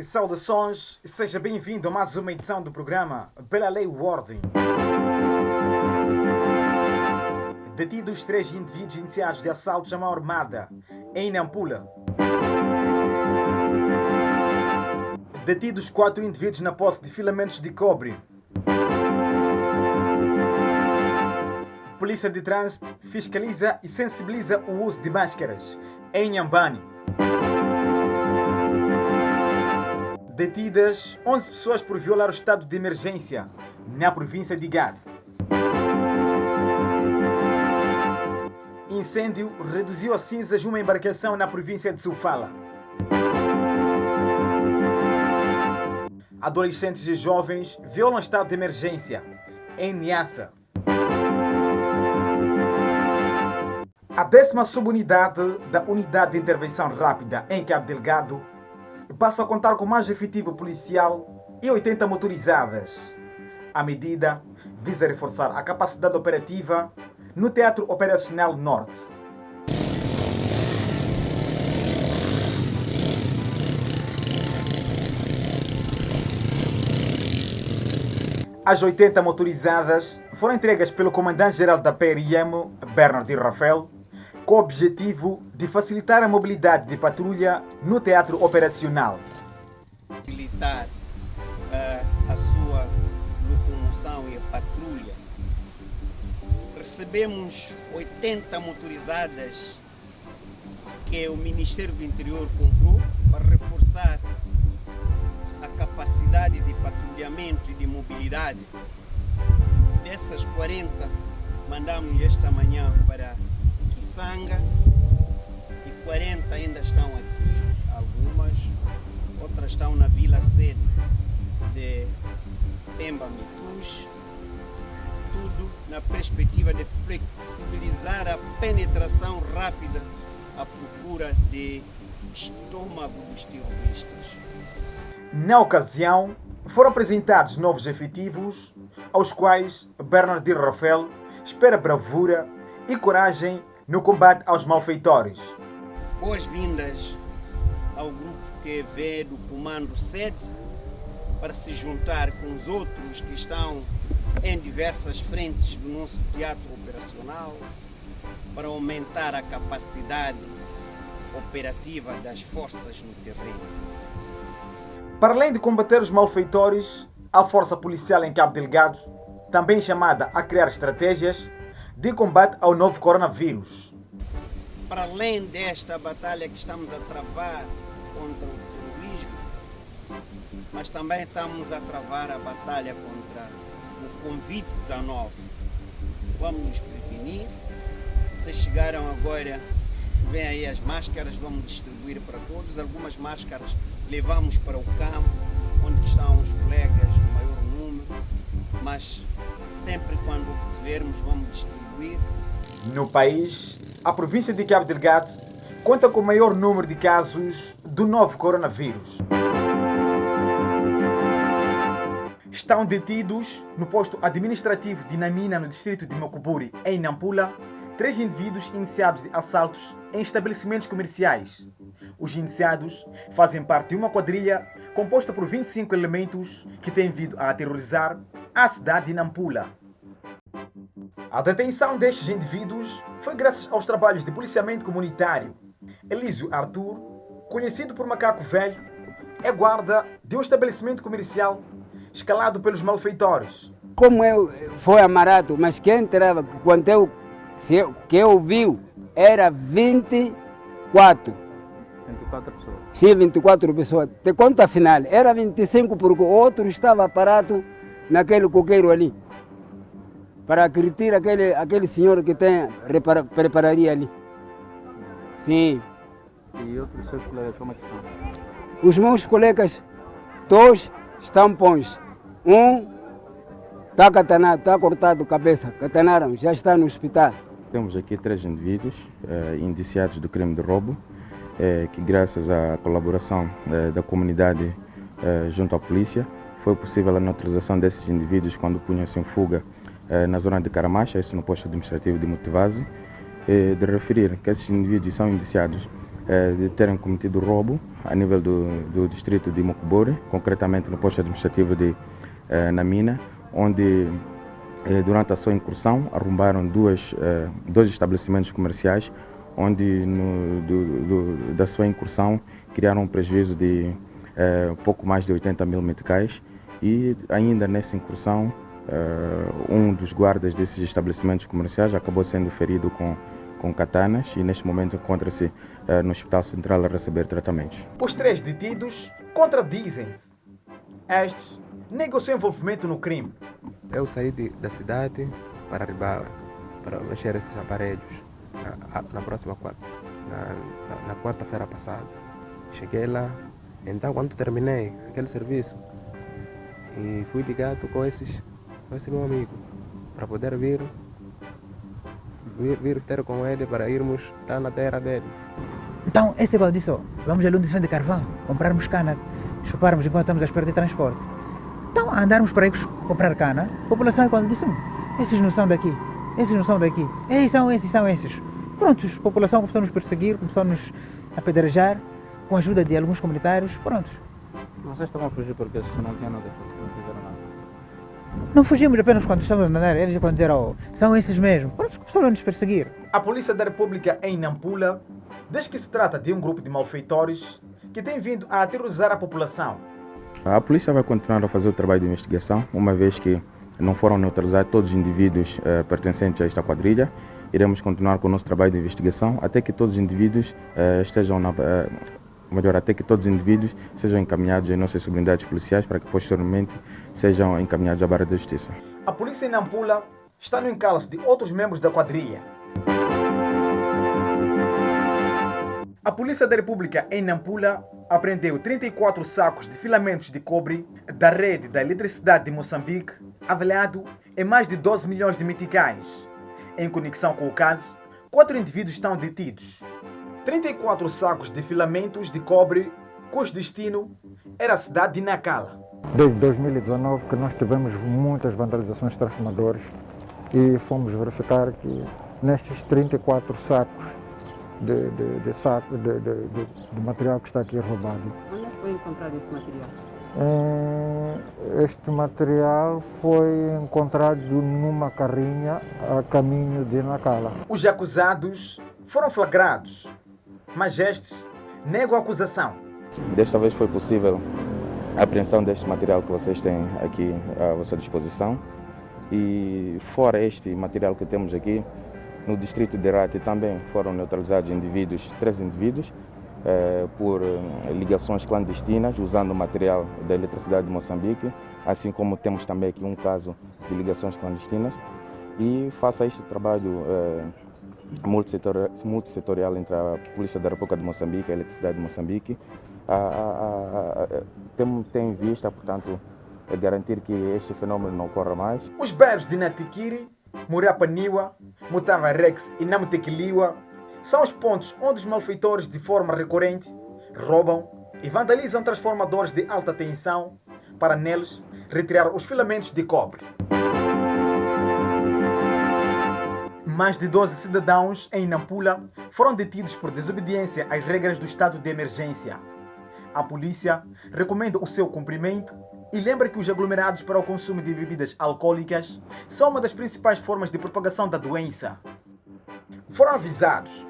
Saudações e seja bem-vindo a mais uma edição do programa Pela Lei e Ordem. Detidos 3 indivíduos iniciados de assaltos à mão armada em Nampula. Detidos 4 indivíduos na posse de filamentos de cobre. Polícia de Trânsito fiscaliza e sensibiliza o uso de máscaras em Nhambane. Detidas 11 pessoas por violar o estado de emergência na província de Gaza. Incêndio reduziu a cinzas uma embarcação na província de Sofala. Adolescentes e jovens violam estado de emergência em Niassa. A 10ª subunidade da Unidade de Intervenção Rápida em Cabo Delgado passa a contar com mais efetivo policial e 80 motorizadas. A medida visa reforçar a capacidade operativa no Teatro Operacional Norte. As 80 motorizadas foram entregues pelo comandante-geral da PRM, Bernard Rafael, com o objetivo de facilitar a mobilidade de patrulha no teatro operacional. Facilitar a sua locomoção e a patrulha. Recebemos 80 motorizadas que o Ministério do Interior comprou para reforçar a capacidade de patrulhamento e de mobilidade. Dessas 40, mandamos esta manhã para Kisanga e 40 ainda estão aqui, algumas, outras estão na vila sede de Pemba Mitus, tudo na perspectiva de flexibilizar a penetração rápida à procura de estômago dos terroristas. Na ocasião, foram apresentados novos efetivos, aos quais Bernard Rafael espera bravura e coragem no combate aos malfeitores. Boas-vindas ao grupo que veio do Comando 7 para se juntar com os outros que estão em diversas frentes do nosso teatro operacional para aumentar a capacidade operativa das forças no terreno. Para além de combater os malfeitores, a Força Policial em Cabo Delgado, também chamada a criar estratégias de combate ao novo coronavírus. Para além desta batalha que estamos a travar contra o terrorismo, mas também estamos a travar a batalha contra o Covid-19. Vamos nos prevenir. Vocês chegaram agora, vem aí as máscaras, vamos distribuir para todos. Algumas máscaras levamos para o campo, onde estão os colegas no maior número, mas sempre quando tivermos vamos distribuir. No país, a província de Cabo Delgado conta com o maior número de casos do novo coronavírus. Estão detidos no posto administrativo de Namina, no distrito de Mocuburi, em Nampula, 3 indivíduos iniciados de assaltos em estabelecimentos comerciais. Os iniciados fazem parte de uma quadrilha composta por 25 elementos que têm vindo a aterrorizar a cidade de Nampula. A detenção destes indivíduos foi graças aos trabalhos de policiamento comunitário. Elísio Arthur, conhecido por Macaco Velho, é guarda de um estabelecimento comercial escalado pelos malfeitores. Como foi amarrado, mas quem entrava, que eu vi, era 24. 24 pessoas? Sim, 24 pessoas. De conta final, era 25 porque o outro estava parado naquele coqueiro ali. Para acreditar aquele senhor que tem prepararia ali. Sim. E outros seus colegas, como é que estão? Os meus colegas, todos estão bons. Um está catanado, está cortado a cabeça, catanaram, já está no hospital. Temos aqui 3 indivíduos indiciados do crime de roubo que graças à colaboração da comunidade junto à polícia, foi possível a neutralização desses indivíduos quando punham-se em fuga na zona de Caramacha, isso no posto administrativo de Motivazi. De referir que esses indivíduos são indiciados de terem cometido roubo a nível do distrito de Mocuburi, concretamente no posto administrativo de Namina, onde durante a sua incursão arrombaram dois estabelecimentos comerciais, onde da sua incursão criaram um prejuízo de pouco mais de 80 mil meticais, e ainda nessa incursão um dos guardas desses estabelecimentos comerciais acabou sendo ferido com katanas e neste momento encontra-se no Hospital Central a receber tratamentos. Os 3 detidos contradizem-se. Estes negam seu envolvimento no crime. Eu saí da cidade para Ribala, para mexer esses aparelhos na próxima na quarta-feira passada. Cheguei lá, então quando terminei aquele serviço, e fui ligado com esse meu amigo para poder vir ter com ele para irmos lá na terra dele. Então, esse igual disse, vamos ali onde se vende carvão, comprarmos cana, chuparmos enquanto estamos à espera de transporte. Então, andarmos para aí comprar cana, a população quando disse, esses não são daqui, esses não são daqui, são esses. Prontos, a população começou a nos perseguir, começou a nos apedrejar, com a ajuda de alguns comunitários, prontos. Vocês estavam a fugir porque vocês não tinham nada a fazer, não fizeram nada? Não fugimos apenas quando estamos a nadar, eles quando disseram, são esses mesmo, prontos, começaram a nos perseguir. A Polícia da República em Nampula diz que se trata de um grupo de malfeitores que tem vindo a aterrorizar a população. A polícia vai continuar a fazer o trabalho de investigação, uma vez que não foram neutralizados todos os indivíduos pertencentes a esta quadrilha. Iremos continuar com o nosso trabalho de investigação até que todos os indivíduos até que todos os indivíduos sejam encaminhados em nossas unidades policiais para que posteriormente sejam encaminhados à barra da justiça. A polícia em Nampula está no encalço de outros membros da quadrilha. A Polícia da República em Nampula apreendeu 34 sacos de filamentos de cobre da rede da eletricidade de Moçambique, avaliado em mais de 12 milhões de meticais. Em conexão com o caso, 4 indivíduos estão detidos. 34 sacos de filamentos de cobre, cujo destino era a cidade de Nacala. Desde 2019 que nós tivemos muitas vandalizações de transformadores e fomos verificar que nestes 34 sacos de material que está aqui roubado. Onde é que foi encontrado esse material? Este material foi encontrado numa carrinha a caminho de Nacala. Os acusados foram flagrados, mas estes negam a acusação. Desta vez foi possível a apreensão deste material que vocês têm aqui à vossa disposição. E fora este material que temos aqui, no distrito de Rati também foram neutralizados 3 indivíduos, por ligações clandestinas, usando material da eletricidade de Moçambique, assim como temos também aqui um caso de ligações clandestinas. E faça este trabalho multissetorial entre a Polícia da República de Moçambique e a Eletricidade de Moçambique, tem em vista, portanto, garantir que este fenômeno não ocorra mais. Os bairros de Natikiri, Murapaniwa, Mutava Rex e Namutequiliwa são os pontos onde os malfeitores de forma recorrente roubam e vandalizam transformadores de alta tensão para neles retirar os filamentos de cobre. Mais de 12 cidadãos em Nampula foram detidos por desobediência às regras do estado de emergência. A polícia recomenda o seu cumprimento e lembra que os aglomerados para o consumo de bebidas alcoólicas são uma das principais formas de propagação da doença. Foram avisados,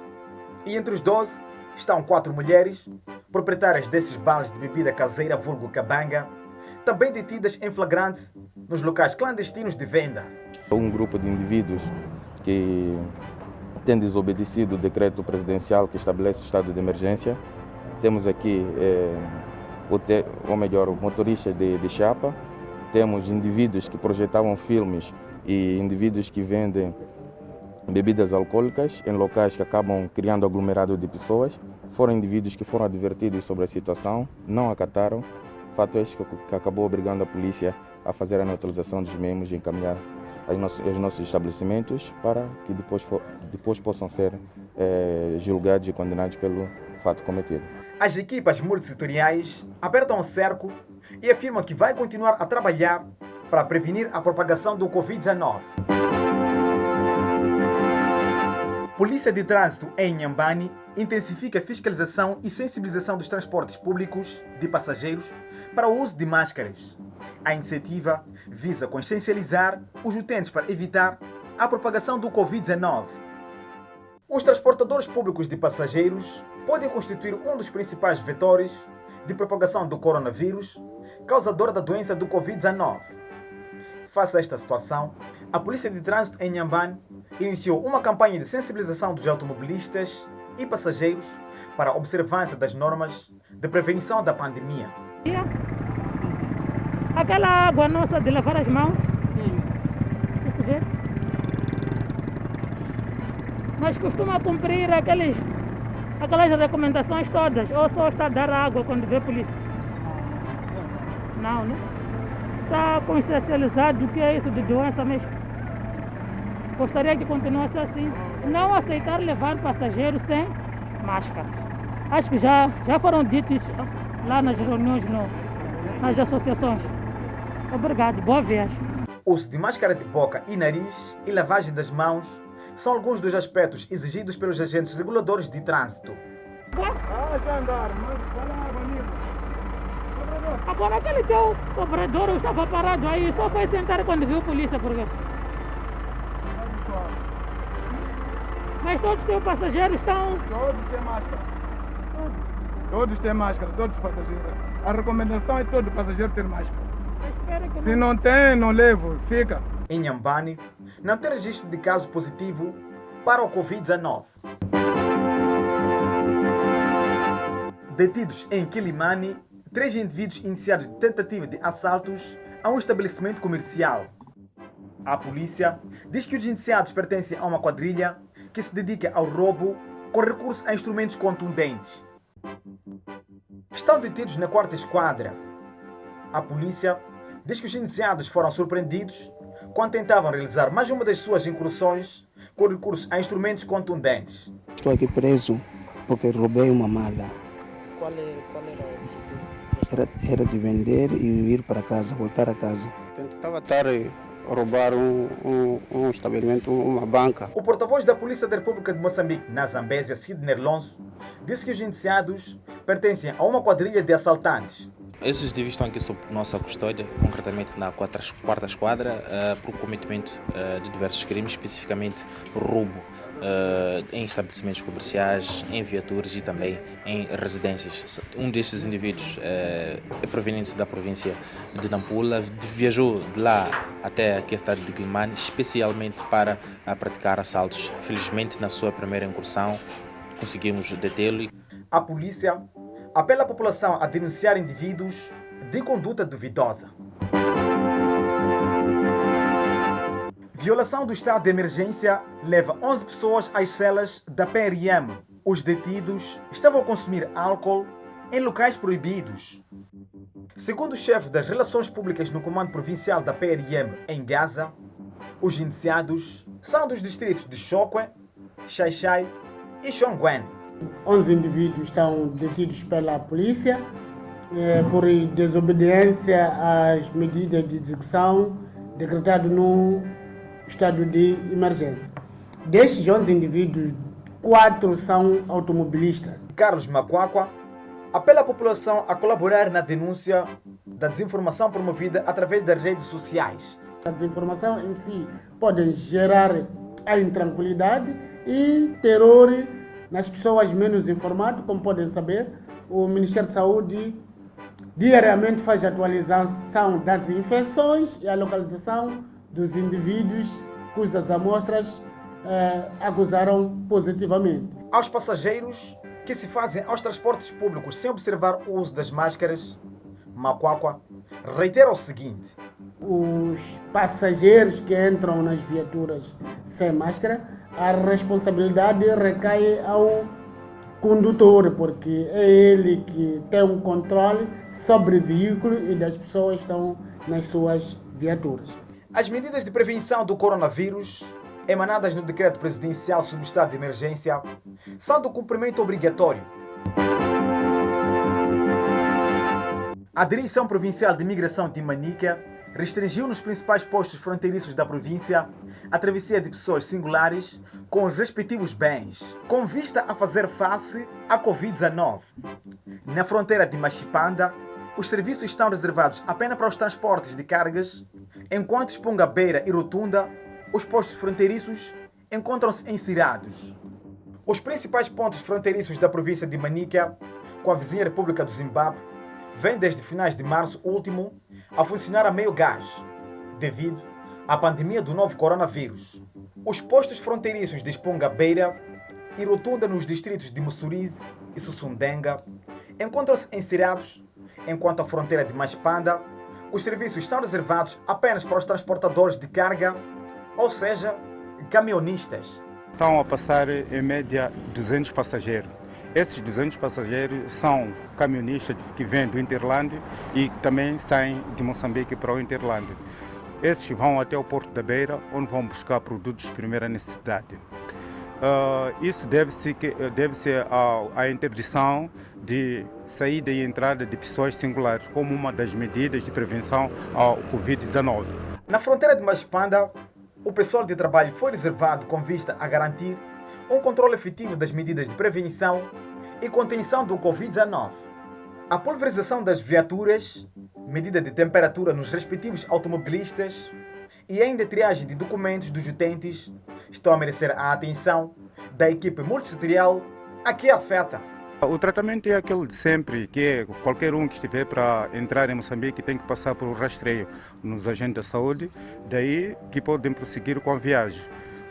e entre os 12 estão 4 mulheres, proprietárias desses bares de bebida caseira vulgo cabanga, também detidas em flagrante nos locais clandestinos de venda. Um grupo de indivíduos que tem desobedecido o decreto presidencial que estabelece o estado de emergência. Temos aqui o motorista de chapa, temos indivíduos que projetavam filmes e indivíduos que vendem bebidas alcoólicas em locais que acabam criando aglomerado de pessoas. Foram indivíduos que foram advertidos sobre a situação, não acataram. Fato este que acabou obrigando a polícia a fazer a neutralização dos mesmos e encaminhar aos nossos estabelecimentos para que depois possam ser julgados e condenados fato cometido. As equipas multissetoriais apertam o cerco e afirmam que vai continuar a trabalhar para prevenir a propagação do Covid-19. Polícia de Trânsito em Inhambane intensifica a fiscalização e sensibilização dos transportes públicos de passageiros para o uso de máscaras. A iniciativa visa consciencializar os utentes para evitar a propagação do Covid-19. Os transportadores públicos de passageiros podem constituir um dos principais vetores de propagação do coronavírus, causador da doença do Covid-19. Face a esta situação, a Polícia de Trânsito em Inhambane iniciou uma campanha de sensibilização dos automobilistas e passageiros para a observância das normas de prevenção da pandemia. Aquela água nossa de lavar as mãos, você vê? Nós costumamos cumprir aquelas recomendações todas, ou só está a dar água quando vê polícia? Não, né? Está consciencializado do que é isso de doença mesmo. Gostaria que continuasse assim. Não aceitar levar passageiros sem máscara. Acho que já foram ditos lá nas reuniões, nas associações. Obrigado, boa viagem. Uso de máscara de boca e nariz e lavagem das mãos são alguns dos aspectos exigidos pelos agentes reguladores de trânsito. Agora aquele teu cobrador estava parado aí, só foi sentar quando viu a polícia, por quê? Mas todos os teus passageiros estão... Todos têm máscara. Todos têm máscara, todos os passageiros. A recomendação é todo passageiro ter máscara. Se não tem, não levo, fica. Em Inhambane, não tem registro de caso positivo para o Covid-19. Detidos em Quilimane, 3 indivíduos iniciados de tentativa de assaltos a um estabelecimento comercial. A polícia diz que os indiciados pertencem a uma quadrilha que se dedica ao roubo com recurso a instrumentos contundentes. Estão detidos na 4ª esquadra. A polícia diz que os indiciados foram surpreendidos quando tentavam realizar mais uma das suas incursões com recurso a instrumentos contundentes. Estou aqui preso porque roubei uma mala. Qual era o objetivo? Era de vender e ir para casa, voltar a casa. Tentava estar a roubar um estabelecimento, uma banca. O porta-voz da Polícia da República de Moçambique, na Zambésia, Sidney Lonso, disse que os indiciados pertencem a uma quadrilha de assaltantes. Esses indivíduos estão aqui sob nossa custódia, concretamente na 4ª esquadra, por cometimento de diversos crimes, especificamente roubo em estabelecimentos comerciais, em viaturas e também em residências. Um destes indivíduos é proveniente da província de Nampula, viajou de lá até aqui a cidade de Quilimane, especialmente para praticar assaltos. Felizmente, na sua primeira incursão, conseguimos detê-lo. A polícia apela à população a denunciar indivíduos de conduta duvidosa. Violação do estado de emergência leva 11 pessoas às celas da PRM. Os detidos estavam a consumir álcool em locais proibidos. Segundo o chefe das Relações Públicas no Comando Provincial da PRM em Gaza, os indiciados são dos distritos de Chokwe, Xai-Xai e Xongwen. 11 indivíduos estão detidos pela polícia por desobediência às medidas de execução decretado no estado de emergência. Destes 11 indivíduos, 4 são automobilistas. Carlos Makwakwa apela à população a colaborar na denúncia da desinformação promovida através das redes sociais. A desinformação em si pode gerar a intranquilidade e terror nas pessoas menos informadas. Como podem saber, o Ministério da Saúde diariamente faz a atualização das infecções e a localização dos indivíduos cujas amostras acusaram positivamente. Aos passageiros que se fazem aos transportes públicos sem observar o uso das máscaras, Makwakwa reitera o seguinte: os passageiros que entram nas viaturas sem máscara, a responsabilidade recai ao condutor, porque é ele que tem um controle sobre o veículo e das pessoas que estão nas suas viaturas. As medidas de prevenção do coronavírus, emanadas no decreto presidencial sobre o estado de emergência, são do cumprimento obrigatório A Direção Provincial de Imigração de Manica restringiu nos principais postos fronteiriços da província a travessia de pessoas singulares com os respectivos bens, com vista a fazer face à Covid-19. Na fronteira de Machipanda, os serviços estão reservados apenas para os transportes de cargas, enquanto Espongabeira e Rotunda, os postos fronteiriços encontram-se encerrados. Os principais pontos fronteiriços da província de Manica, com a vizinha República do Zimbábue, vêm desde finais de março último a funcionar a meio gás, devido à pandemia do novo coronavírus. Os postos fronteiriços de Espongabeira e Rotunda nos distritos de Mussurize e Sussundenga encontram-se encerrados, enquanto a fronteira de Machipanda, os serviços estão reservados apenas para os transportadores de carga, ou seja, caminhonistas. Estão a passar em média 200 passageiros. Esses 200 passageiros são caminhonistas que vêm do Interland e também saem de Moçambique para o Interland. Esses vão até o Porto da Beira, onde vão buscar produtos de primeira necessidade. Isso deve-se à interdição de saída e entrada de pessoas singulares, como uma das medidas de prevenção ao Covid-19. Na fronteira de Machipanda, o pessoal de trabalho foi reservado com vista a garantir um controle efetivo das medidas de prevenção e contenção do Covid-19. A pulverização das viaturas, medida de temperatura nos respectivos automobilistas e ainda a triagem de documentos dos utentes estão a merecer a atenção da equipe multissetorial a que afeta. O tratamento é aquele de sempre, que é qualquer um que estiver para entrar em Moçambique tem que passar por um rastreio nos agentes da saúde, daí que podem prosseguir com a viagem.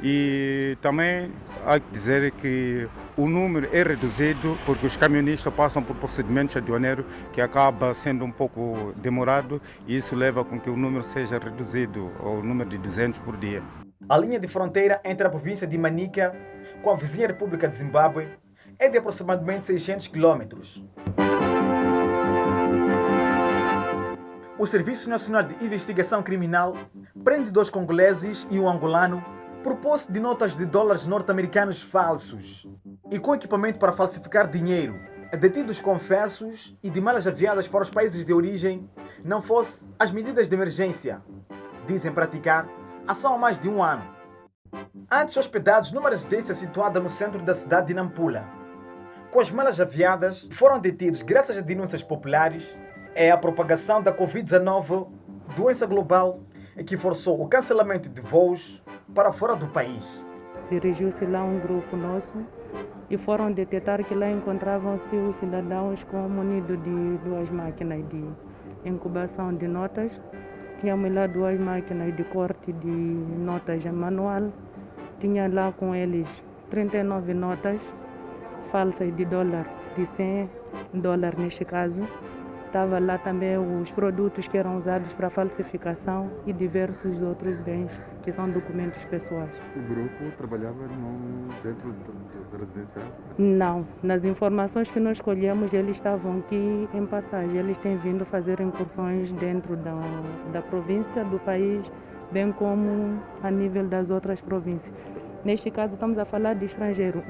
E também há que dizer que o número é reduzido porque os caminhonistas passam por procedimentos aduaneiros que acaba sendo um pouco demorado e isso leva com que o número seja reduzido ao número de 200 por dia. A linha de fronteira entre a província de Manica com a vizinha República de Zimbábue é de aproximadamente 600 km. O Serviço Nacional de Investigação Criminal prende 2 congoleses e um angolano por posse de notas de dólares norte-americanos falsos e com equipamento para falsificar dinheiro, detidos confessos e de malas aviadas para os países de origem, não fosse as medidas de emergência. Dizem praticar ação há mais de um ano. Antes hospedados numa residência situada no centro da cidade de Nampula, com as malas aviadas, foram detidos graças a denúncias populares. É a propagação da Covid-19, doença global, que forçou o cancelamento de voos para fora do país. Dirigiu-se lá um grupo nosso e foram detectar que lá encontravam-se os cidadãos munidos de 2 máquinas de incubação de notas. Tínhamos lá 2 máquinas de corte de notas manual. Tinha lá com eles 39 notas falsas de dólar, de 100 dólares neste caso. Estava lá também os produtos que eram usados para falsificação e diversos outros bens que são documentos pessoais. O grupo trabalhava dentro da residência? Não. Nas informações que nós escolhemos, eles estavam aqui em passagem. Eles têm vindo fazer incursões dentro da província, do país, bem como a nível das outras províncias. Neste caso, estamos a falar de estrangeiro.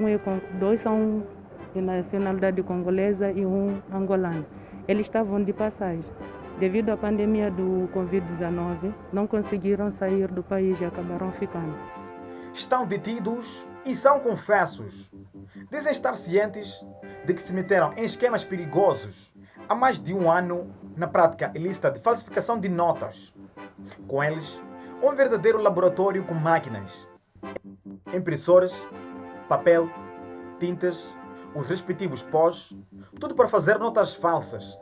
2 são de nacionalidade congolesa e um angolano. Eles estavam de passagem. Devido à pandemia do Covid-19, não conseguiram sair do país e acabaram ficando. Estão detidos e são confessos. Dizem estar cientes de que se meteram em esquemas perigosos há mais de um ano na prática ilícita de falsificação de notas. Com eles, um verdadeiro laboratório com máquinas, impressoras, papel, tintas, os respectivos pós, tudo para fazer notas falsas.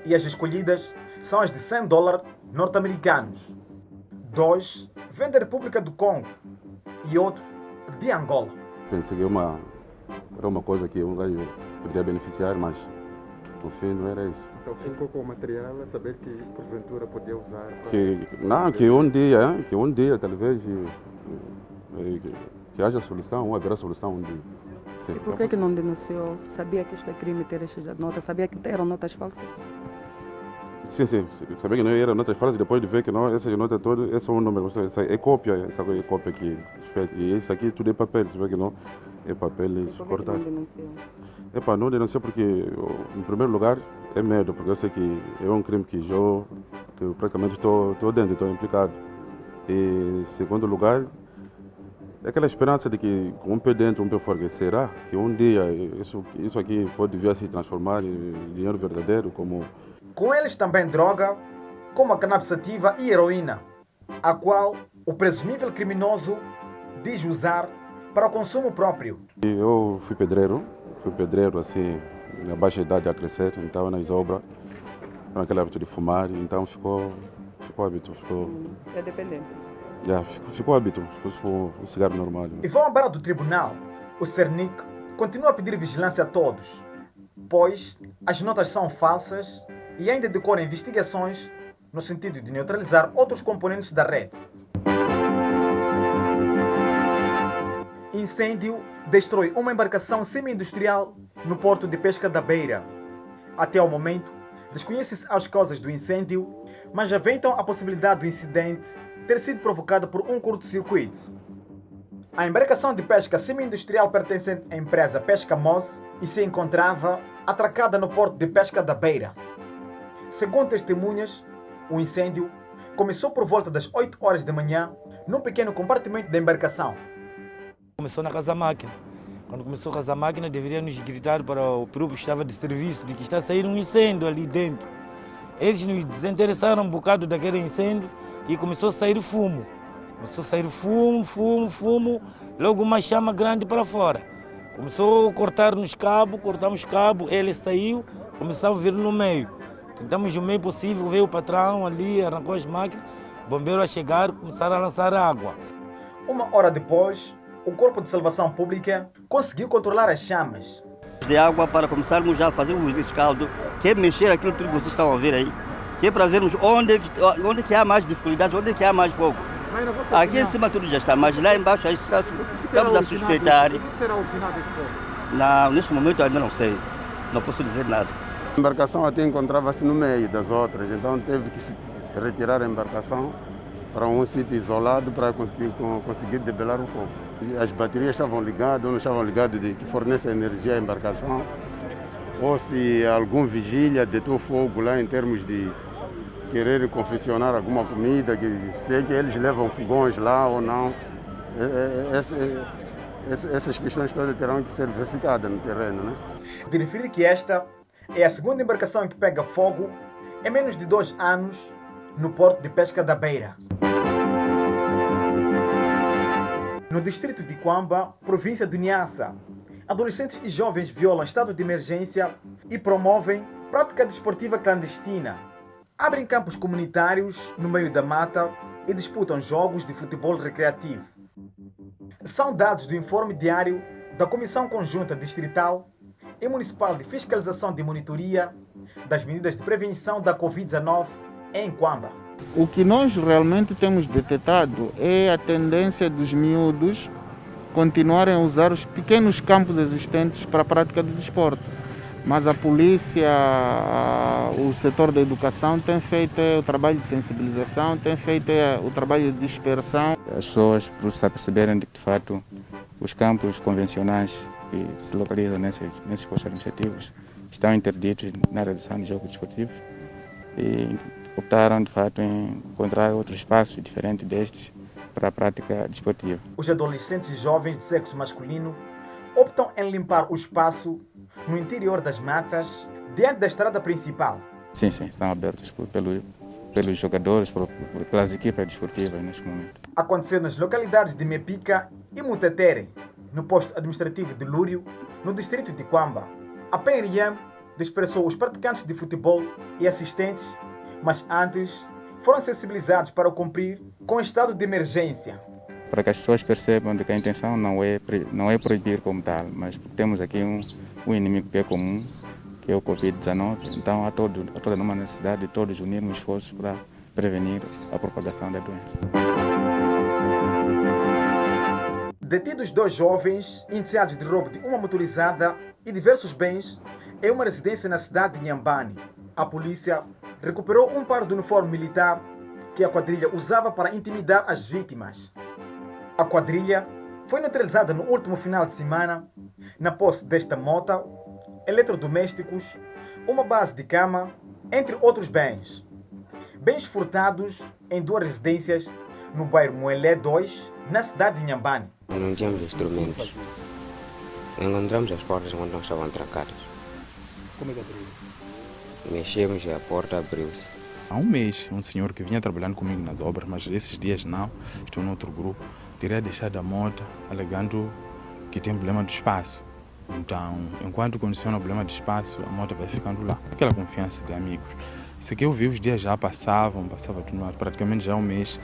E as escolhidas são as de 100 dólares norte-americanos. 2 vêm da República do Congo e outro de Angola. Pensei que era uma coisa que um gajo poderia beneficiar, mas no fim não era isso. Então ficou com o material a saber que porventura podia usar? Que um dia talvez que haja solução, haverá solução um dia. Sim. E por que não denunciou? Sabia que isto é crime ter estas notas? Sabia que eram notas falsas? Sim. Sabia que não eram notas falsas, depois de ver que não, essas notas todas, é só um número, essa é cópia, essa é cópia que e isso aqui tudo é papel, sabia que não. em papéis Por que cortados. não denunciou? Não denunciei porque, em primeiro lugar, é medo, porque eu sei que é um crime que eu praticamente estou dentro, estou implicado. E, em segundo lugar, é aquela esperança de que, com um pé dentro, um pé fora, será que um dia isso aqui pode vir a se transformar em dinheiro verdadeiro, como... Com eles também droga, como a cannabis sativa e heroína, a qual o presumível criminoso diz usar para o consumo próprio. Eu fui pedreiro assim, na baixa idade a crescer, então nas obras, com aquele hábito de fumar, então ficou hábito. É dependente. Ficou hábito, ficou um cigarro normal. E vão à barra do tribunal. O Cernic continua a pedir vigilância a todos, pois as notas são falsas e ainda decora investigações no sentido de neutralizar outros componentes da rede. Incêndio destrói uma embarcação semi-industrial no porto de pesca da Beira. Até ao momento, desconhece-se as causas do incêndio, mas já vem então a possibilidade do incidente ter sido provocado por um curto-circuito. A embarcação de pesca semi-industrial pertencente à empresa Pesca Mos e se encontrava atracada no porto de pesca da Beira. Segundo testemunhas, o incêndio começou por volta das 8 horas da manhã num pequeno compartimento da embarcação. Começou na casa-máquina. Quando começou a casa-máquina, deveria nos gritar para o grupo que estava de serviço de que está a sair um incêndio ali dentro. Eles nos desinteressaram um bocado daquele incêndio e começou a sair fumo. Começou a sair fumo, logo uma chama grande para fora. Começou a cortarmos cabo, ele saiu, começou a vir no meio. Tentamos o meio possível, veio o patrão ali, arrancou as máquinas, bombeiros a chegar, começaram a lançar água. Uma hora depois, o Corpo de Salvação Pública conseguiu controlar as chamas. De água para começarmos já a fazer o rescaldo, que é mexer aquilo tudo que vocês estão a ver aí, que é para vermos onde que há mais dificuldades, onde que há mais fogo. Aqui em cima tudo já está, mas lá embaixo aí estamos a suspeitar. O que terá originado esse fogo? Não, neste momento eu ainda não sei, não posso dizer nada. A embarcação até encontrava-se no meio das outras, então teve que se retirar a embarcação para um sítio isolado para conseguir debelar o fogo. As baterias estavam ligadas ou não estavam ligadas de que fornece energia à embarcação, ou se algum vigília deitou fogo lá em termos de querer confeccionar alguma comida, que sei que eles levam fogões lá ou não. Essas questões todas terão que ser verificadas no terreno, né? De referir que esta é a segunda embarcação que pega fogo em menos de 2 anos no porto de pesca da Beira. No distrito de Quamba, província de Niassa, adolescentes e jovens violam estado de emergência e promovem prática desportiva clandestina. Abrem campos comunitários no meio da mata e disputam jogos de futebol recreativo. São dados do informe diário da Comissão Conjunta Distrital e Municipal de Fiscalização de Monitoria das medidas de prevenção da Covid-19 em Quamba. O que nós realmente temos detectado é a tendência dos miúdos continuarem a usar os pequenos campos existentes para a prática do desporto. Mas a polícia, o setor da educação tem feito o trabalho de sensibilização, tem feito o trabalho de dispersão. As pessoas precisam perceberem de fato os campos convencionais que se localizam nesses postos administrativos estão interditos na realização de jogos desportivos e optaram de fato em encontrar outros espaços diferentes destes para a prática desportiva. Os adolescentes e jovens de sexo masculino optam em limpar o espaço no interior das matas, diante da estrada principal. Sim, estão abertos pelos jogadores, pelas equipas desportivas neste momento. Aconteceu nas localidades de Mepica e Mutetere, no posto administrativo de Lúrio, no distrito de Quamba. A PRM dispersou os praticantes de futebol e assistentes, mas antes foram sensibilizados para cumprir com o estado de emergência. Para que as pessoas percebam de que a intenção não é proibir como tal, mas temos aqui um inimigo que é comum, que é o Covid-19. Então há toda uma necessidade de todos unirmos esforços para prevenir a propagação da doença. Detidos 2 jovens indiciados de roubo de uma motorizada e diversos bens em uma residência na cidade de Nhambane. A polícia recuperou um par de uniforme militar que a quadrilha usava para intimidar as vítimas. A quadrilha foi neutralizada no último final de semana na posse desta mota, eletrodomésticos, uma base de cama, entre outros bens. Bens furtados em 2 residências no bairro Moelé 2, na cidade de Inhambane. Não tínhamos instrumentos. Encontramos as portas quando não estavam trancadas. Como é que abriu? Mexemos e a porta abriu-se. Há um mês, um senhor que vinha trabalhando comigo nas obras, mas esses dias não, estou noutro grupo, teria deixado a moto alegando que tem problema de espaço. Então, enquanto condiciona o problema de espaço, a moto vai ficando lá. Aquela confiança de amigos. Se que eu vi os dias já passava tudo, mas praticamente já um mês,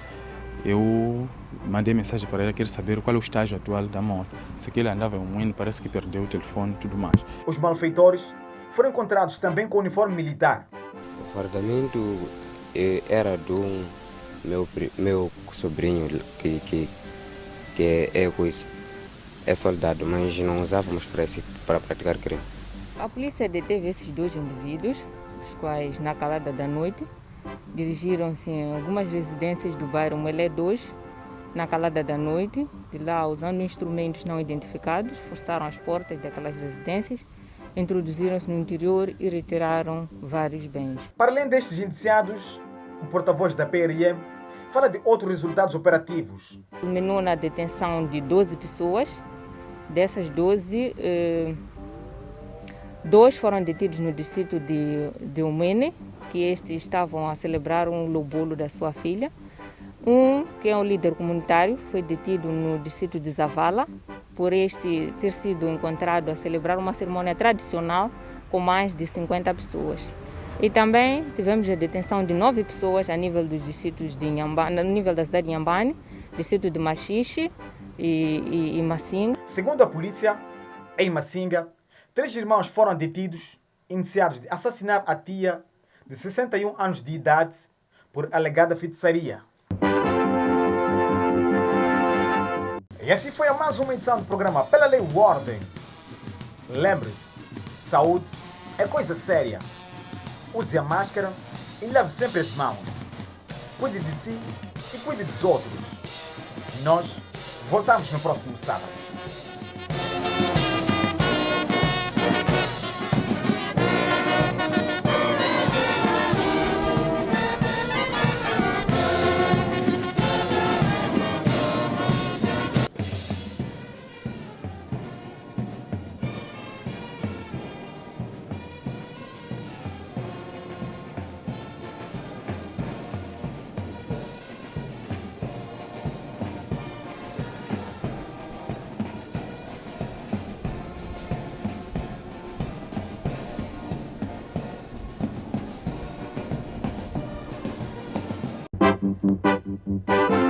eu mandei mensagem para ele, quero saber qual é o estágio atual da moto. Se que ele andava em um moinho, parece que perdeu o telefone e tudo mais. Os malfeitores foram encontrados também com uniforme militar. O fardamento era do meu sobrinho, que é soldado, mas não usávamos para praticar crime. A polícia deteve esses 2 indivíduos, os quais, na calada da noite, dirigiram-se em algumas residências do bairro Moelé 2, na calada da noite. De lá, usando instrumentos não identificados, forçaram as portas daquelas residências, introduziram-se no interior e retiraram vários bens. Para além destes indiciados, o porta-voz da PRM fala de outros resultados operativos. Culminou na detenção de 12 pessoas. Dessas 12, 2 foram detidos no distrito de Umene, que estes estavam a celebrar um lobolo da sua filha. Um, que é um líder comunitário, foi detido no distrito de Zavala, por este ter sido encontrado a celebrar uma cerimônia tradicional com mais de 50 pessoas. E também tivemos a detenção de 9 pessoas a nível dos distritos de Inhambane, no nível da cidade de Inhambane, distrito de Machixe e Massinga. Segundo a polícia, em Massinga, 3 irmãos foram detidos, indiciados de assassinar a tia de 61 anos de idade por alegada feitiçaria. E assim foi a mais uma edição do programa Pela Lei Ordem. Lembre-se, saúde é coisa séria. Use a máscara e lave sempre as mãos. Cuide de si e cuide dos outros. Nós voltamos no próximo sábado. Thank you.